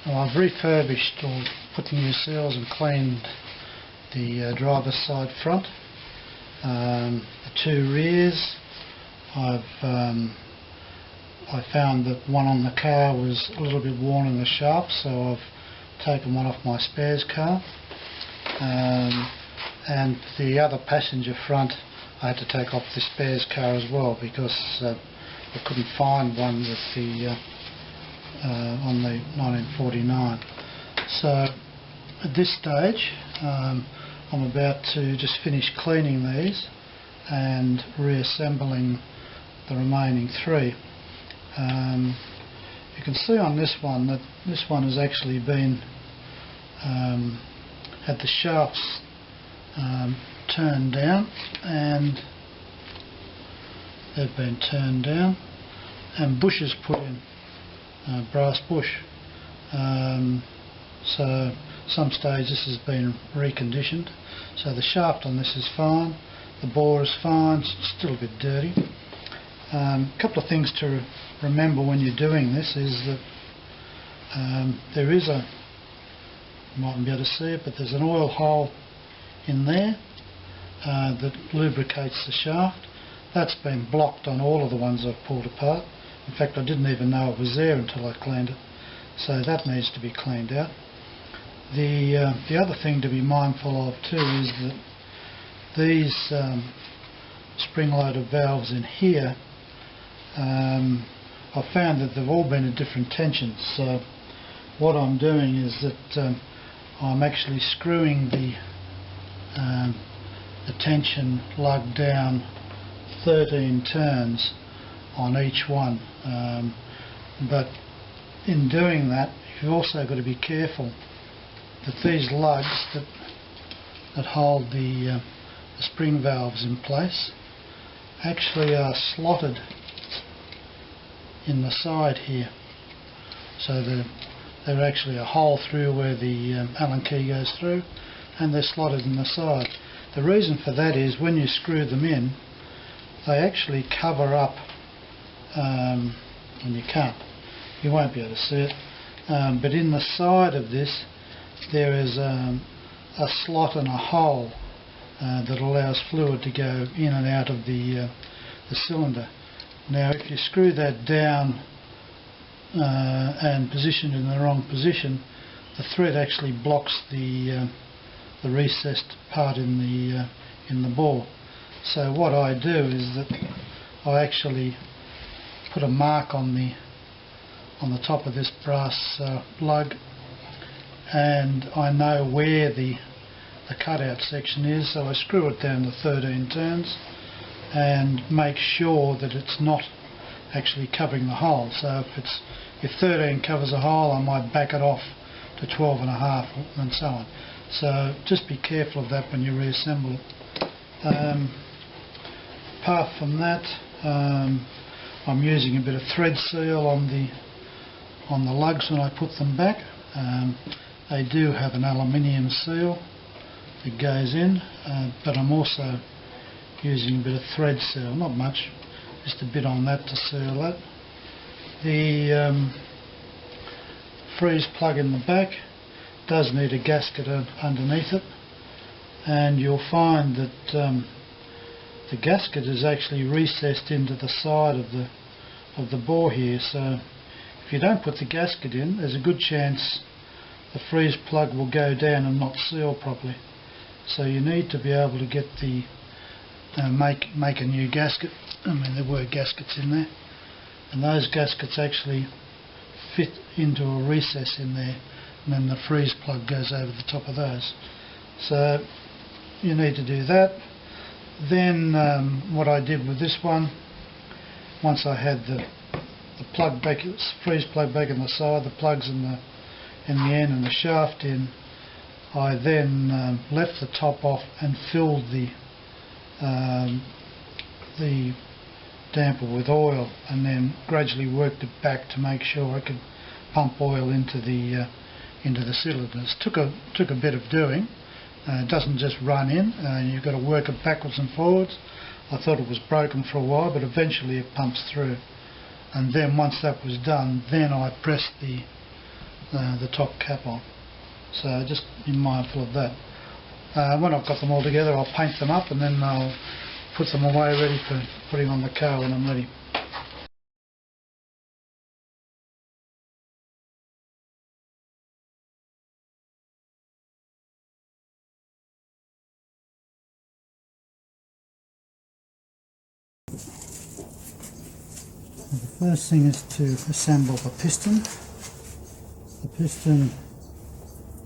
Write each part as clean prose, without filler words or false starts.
Well, I've refurbished or put new seals and cleaned the driver's side front. The two rears, I found that one on the car was a little bit worn in the shaft, so I've taken one off my spares car. And the other passenger front I had to take off the spares car as well, because I couldn't find one with the on the 1949. So at this stage I'm about to just finish cleaning these and reassembling the remaining three. You can see on this one that this one has actually been had the shafts turned down, and they've been turned down, and bushes put in, brass bush. So some stage this has been reconditioned. So the shaft on this is fine, the bore is fine, it's still a bit dirty. A couple of things to remember when you're doing this is that there is a, you mightn't be able to see it, but there's an oil hole in there that lubricates the shaft. That's been blocked on all of the ones I've pulled apart. In fact, I didn't even know it was there until I cleaned it. So that needs to be cleaned out. The other thing to be mindful of too is that these spring-loaded valves in here, I've found that they've all been at different tensions. So what I'm doing is that I'm actually screwing the tension lug down 13 turns on each one. But in doing that, you've also got to be careful that these lugs that hold the spring valves in place actually are slotted in the side here. So they're actually a hole through where the Allen key goes through, and they're slotted in the side. The reason for that is when you screw them in, they actually cover up, and you won't be able to see it, but in the side of this there is a slot and a hole that allows fluid to go in and out of the cylinder. Now if you screw that down and position it in the wrong position, the thread actually blocks the recessed part in the bore. So what I do is that I actually put a mark on the top of this brass lug, and I know where the cutout section is, so I screw it down to 13 turns and make sure that it's not actually covering the hole. So if 13 covers a hole, I might back it off to 12.5 and so on. So just be careful of that when you reassemble it. Apart from that, I'm using a bit of thread seal on the lugs when I put them back. They do have an aluminium seal that goes in, but I'm also using a bit of thread seal, not much, just a bit on that to seal that. The freeze plug in the back does need a gasket underneath it, and you'll find that the gasket is actually recessed into the side of the bore here. So if you don't put the gasket in, there's a good chance the freeze plug will go down and not seal properly. So you need to be able to get the make a new gasket. I mean, there were gaskets in there, and those gaskets actually fit into a recess in there, and then the freeze plug goes over the top of those. So you need to do that. Then what I did with this one, once I had the plug back, freeze plug back in the side, the plugs in the end and the shaft in, I then left the top off and filled the damper with oil, and then gradually worked it back to make sure I could pump oil into the cylinders. Took a bit of doing. It doesn't just run in, you've got to work it backwards and forwards. I thought it was broken for a while, but eventually it pumps through. And then once that was done, then I pressed the the top cap on. So just be mindful of that. When I've got them all together, I'll paint them up and then I'll put them away ready for putting on the car when I'm ready. The first thing is to assemble the piston. The piston,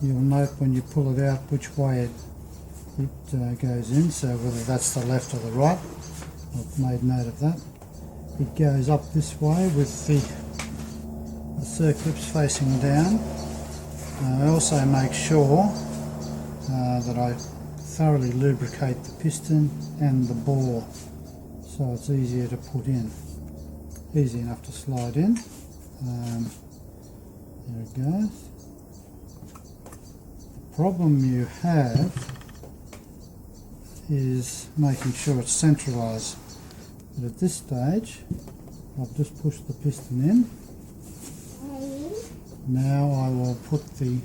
you'll note when you pull it out which way it goes in, so whether that's the left or the right. I've made note of that. It goes up this way with the circlips facing down. I also make sure that I thoroughly lubricate the piston and the bore so it's easier to put in. Easy enough to slide in. There it goes. The problem you have is making sure it's centralised. But at this stage, I've just pushed the piston in. Now I will put the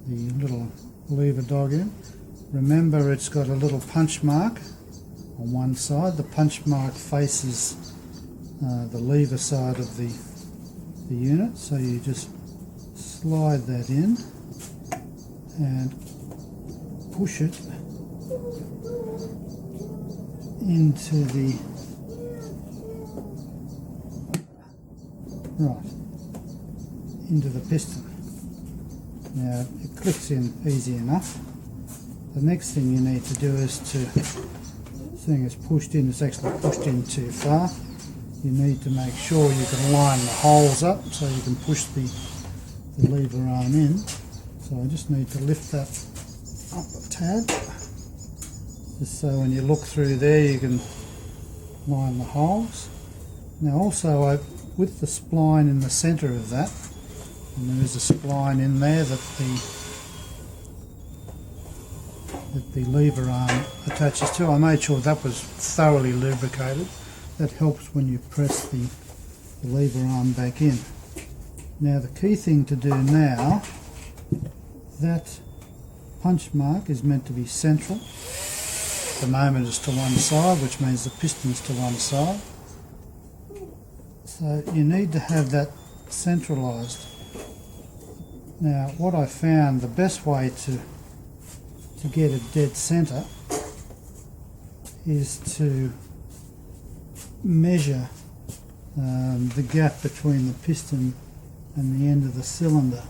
little lever dog in. Remember, it's got a little punch mark on one side. The punch mark faces the lever side of the unit, so you just slide that in and push it into the into the piston. Now it clicks in easy enough. The next thing you need to do is seeing it's pushed in, it's actually pushed in too far. You need to make sure you can line the holes up so you can push the lever arm in. So I just need to lift that up a tad, just so when you look through there you can line the holes. Now also with the spline in the centre of that, and there is a spline in there that the lever arm attaches to. I made sure that was thoroughly lubricated. That helps when you press the lever arm back in. Now the key thing to do now, that punch mark is meant to be central. At the moment it's to one side, which means the piston's to one side. So you need to have that centralised. Now what I found, the best way to get it dead centre is to measure the gap between the piston and the end of the cylinder.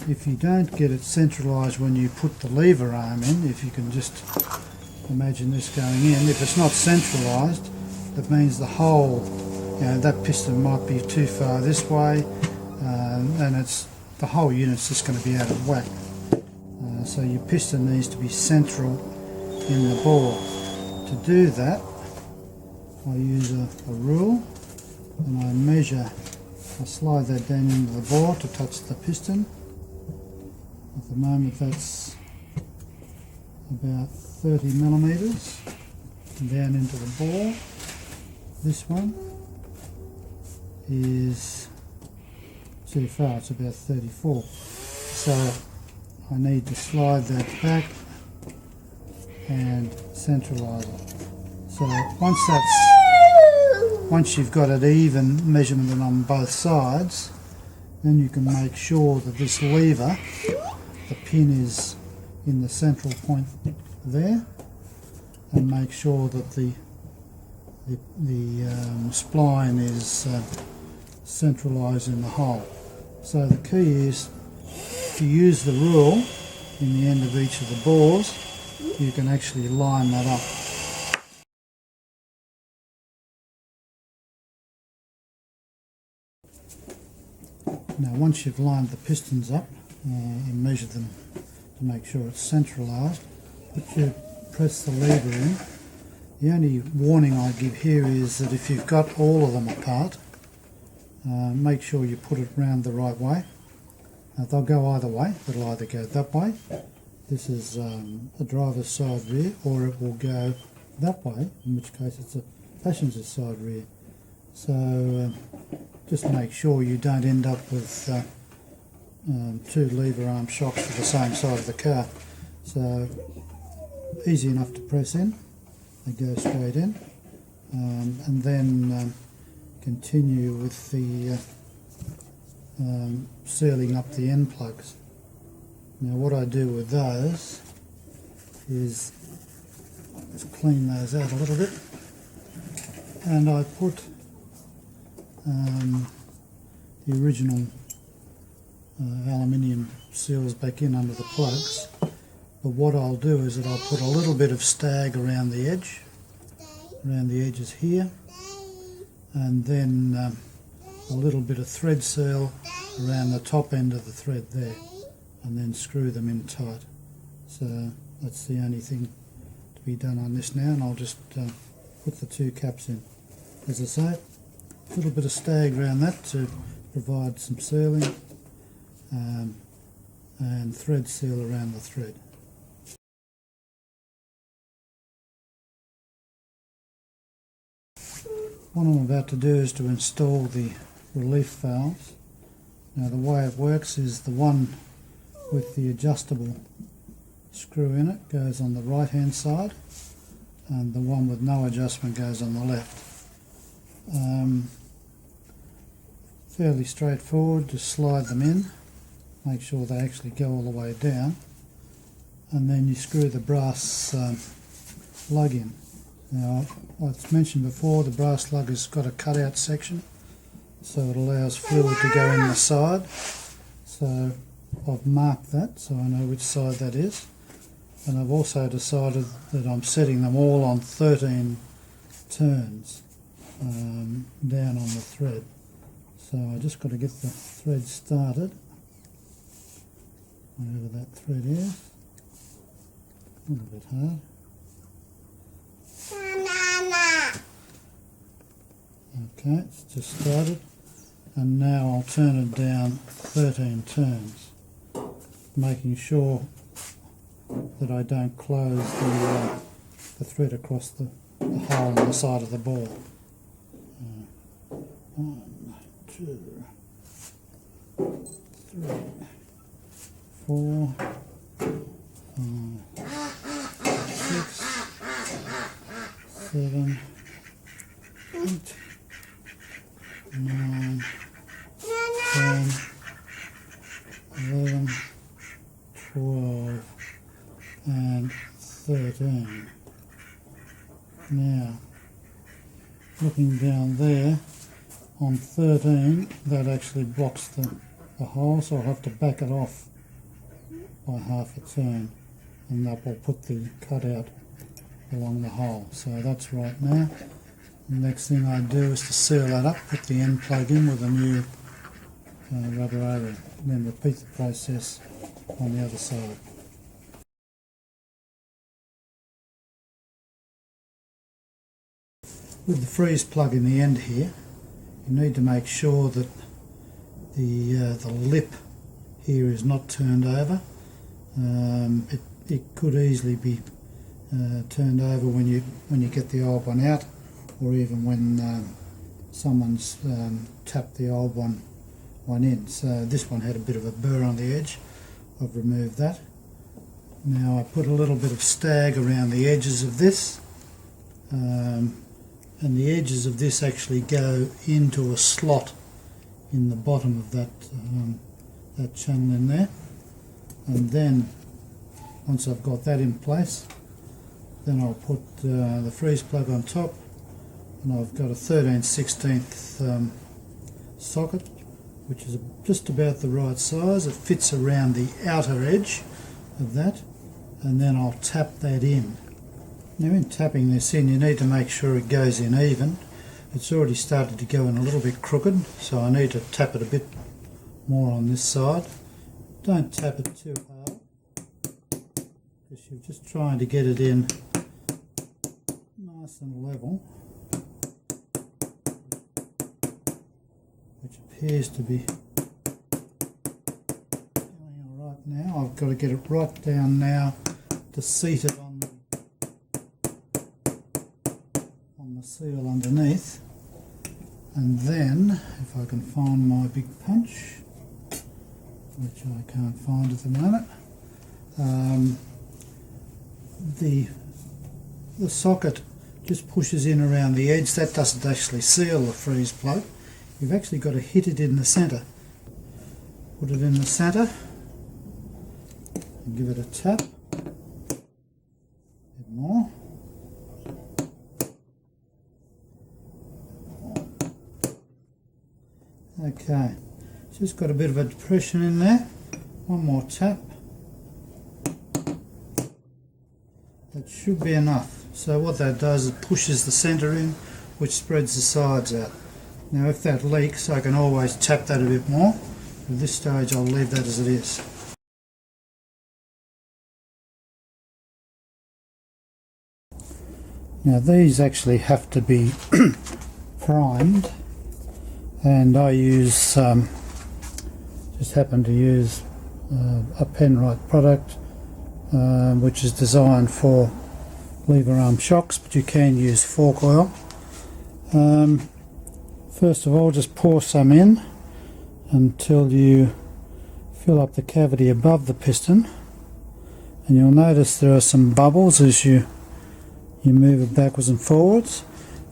If you don't get it centralised when you put the lever arm in, if you can just imagine this going in, if it's not centralised, that means the whole, that piston might be too far this way, and the whole unit's just going to be out of whack. So your piston needs to be central in the bore. To do that, I use a rule and I measure, I slide that down into the bore to touch the piston. At the moment that's about 30 millimetres down into the bore. This one is too far, it's about 34. So I need to slide that back and centralise it. So once you've got it even measurement on both sides, then you can make sure that this lever, the pin is in the central point there, and make sure that the spline is centralised in the hole. So the key is to use the rule in the end of each of the bores. You can actually line that up. Now once you've lined the pistons up and measured them to make sure it's centralised, press the lever in. The only warning I give here is that if you've got all of them apart, make sure you put it round the right way. They'll go either way. It'll either go that way, this is the driver's side rear, or it will go that way, in which case it's a passenger side rear. So just make sure you don't end up with two lever arm shocks to the same side of the car. So easy enough to press in, they go straight in, and then continue with the sealing up the end plugs. Now what I do with those is just clean those out a little bit, and I put the original aluminium seals back in under the plugs. But what I'll do is that I'll put a little bit of stag around the edge, around the edges here, and then a little bit of thread seal around the top end of the thread there, and then screw them in tight. So that's the only thing to be done on this now, and I'll just put the two caps in. As I say, a little bit of stag around that to provide some sealing, and thread seal around the thread. What I'm about to do is to install the relief valves. Now the way it works is the one with the adjustable screw in it goes on the right hand side, and the one with no adjustment goes on the left. Fairly straightforward, just slide them in, make sure they actually go all the way down, and then you screw the brass lug in. Now, as mentioned before, the brass lug has got a cutout section, so it allows fluid to go in the side. So I've marked that so I know which side that is, and I've also decided that I'm setting them all on 13 turns down on the thread. So I just got to get the thread started, wherever that thread is. A little bit hard. Okay, it's just started, and now I'll turn it down 13 turns, making sure that I don't close the thread across the hole on the side of the ball. 1, 2, 3, 4, 5, 6, 7, 8, 9, 10, 11, 12, and 13. Now, looking down there, on 13, that actually blocks the hole, so I'll have to back it off by half a turn, and that will put the cutout along the hole. So that's right now. The next thing I do is to seal that up, put the end plug in with a new rubber O-ring, and then repeat the process on the other side. With the freeze plug in the end here, you need to make sure that the lip here is not turned over. It could easily be turned over when you get the old one out, or even when someone's tapped the old one in. So this one had a bit of a burr on the edge. I've removed that. Now I put a little bit of stag around the edges of this, and the edges of this actually go into a slot in the bottom of that channel in there. And then once I've got that in place, then I'll put the freeze plug on top, and I've got a 13/16 socket, which is just about the right size. It fits around the outer edge of that, and then I'll tap that in. Now in tapping this in, you need to make sure it goes in even. It's already started to go in a little bit crooked, so I need to tap it a bit more on this side. Don't tap it too hard, because you're just trying to get it in nice and level, which appears to be going all right now. I've got to get it right down now to seat it on the seal underneath, And then, if I can find my big punch, which I can't find at the moment, the socket just pushes in around the edge. That doesn't actually seal the freeze plug. You've actually got to hit it in the centre. Put it in the centre and give it a tap. A bit more. Okay, just got a bit of a depression in there. One more tap. That should be enough. So what that does is it pushes the centre in, which spreads the sides out. Now if that leaks, I can always tap that a bit more. At this stage I'll leave that as it is. Now these actually have to be primed, and I use just happen to use a Penrite product which is designed for lever arm shocks, but you can use fork oil. First of all, just pour some in until you fill up the cavity above the piston, and you'll notice there are some bubbles as you move it backwards and forwards.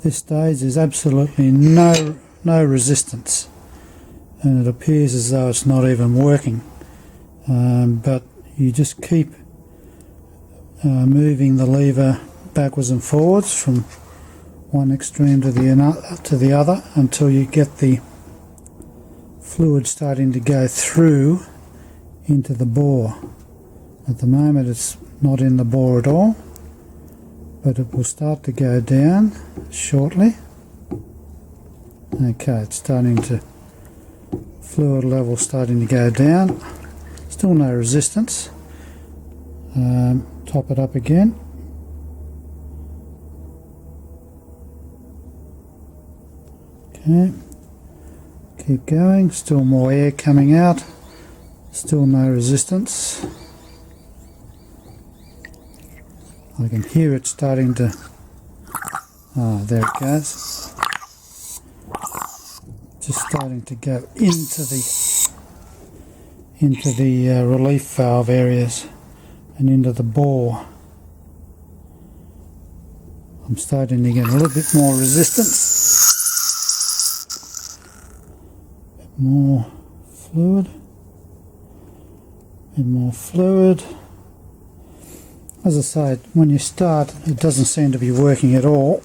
This stage there's absolutely no resistance, and it appears as though it's not even working, but you just keep moving the lever backwards and forwards from one extreme to the other until you get the fluid starting to go through into the bore. At the moment it's not in the bore at all, but it will start to go down shortly. Okay, it's starting to, fluid level starting to go down. Still no resistance. Top it up again. Okay, keep going. Still more air coming out. Still no resistance. I can hear it starting to, there it goes. Just starting to go into the relief valve areas and into the bore. I'm starting to get a little bit more resistance. A bit more fluid. A bit more fluid. As I say, when you start it doesn't seem to be working at all,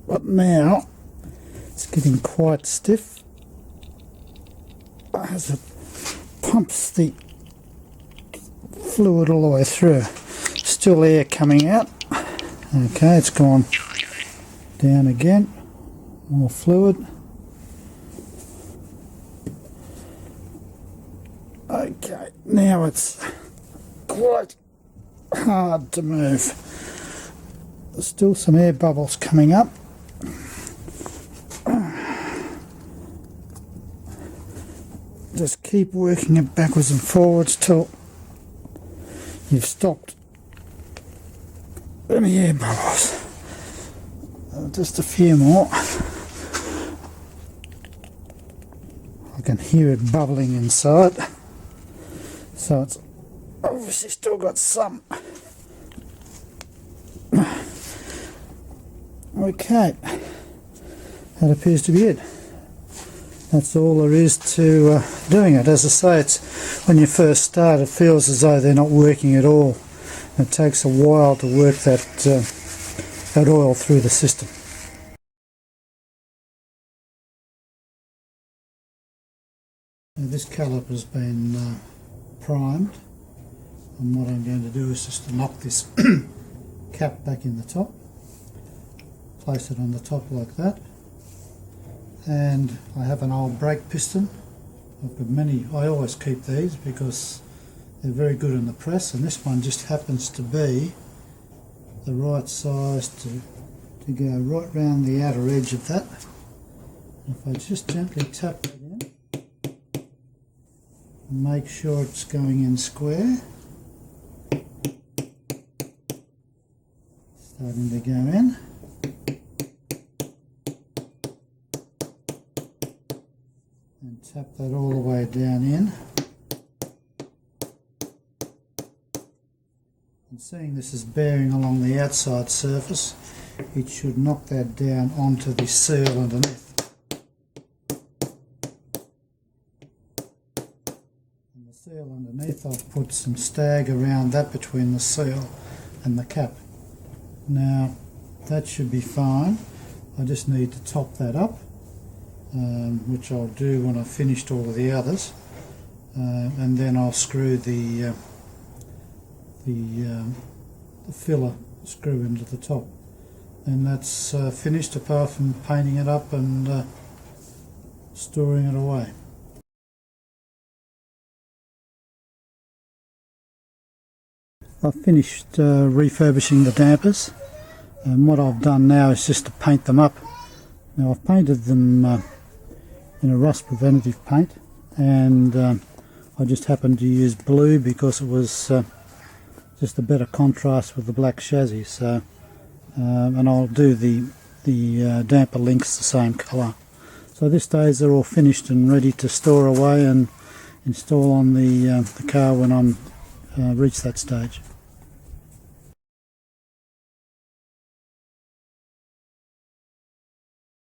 but now it's getting quite stiff as it pumps the fluid all the way through. Still air coming out. Okay, it's gone down again. More fluid. Okay, now it's quite hard to move. There's still some air bubbles coming up. Just keep working it backwards and forwards till you've stopped any air bubbles. Just a few more. I can hear it bubbling inside, so it's obviously still got some. Okay, that appears to be it. That's all there is to doing it. As I say, it's when you first start it feels as though they're not working at all. It takes a while to work that oil through the system. Now this caliper has been primed, and what I'm going to do is just to knock this cap back in the top, place it on the top like that. And I have an old brake piston. I've got many. I always keep these because they're very good in the press, and this one just happens to be the right size to go right round the outer edge of that. If I just gently tap that in, make sure it's going in square, starting to go in. that all the way down in. And seeing this is bearing along the outside surface, it should knock that down onto the seal underneath. And the seal underneath, I've put some stag around that between the seal and the cap. Now that should be fine. I just need to top that up, which I'll do when I've finished all of the others, and then I'll screw the filler screw into the top. And that's finished, apart from painting it up and storing it away. I've finished refurbishing the dampers, and what I've done now is just to paint them up. Now I've painted them in a rust preventative paint, and I just happened to use blue because it was just a better contrast with the black chassis. So and I'll do the damper links the same colour. So this stage they're all finished and ready to store away and install on the car when I'm reach that stage.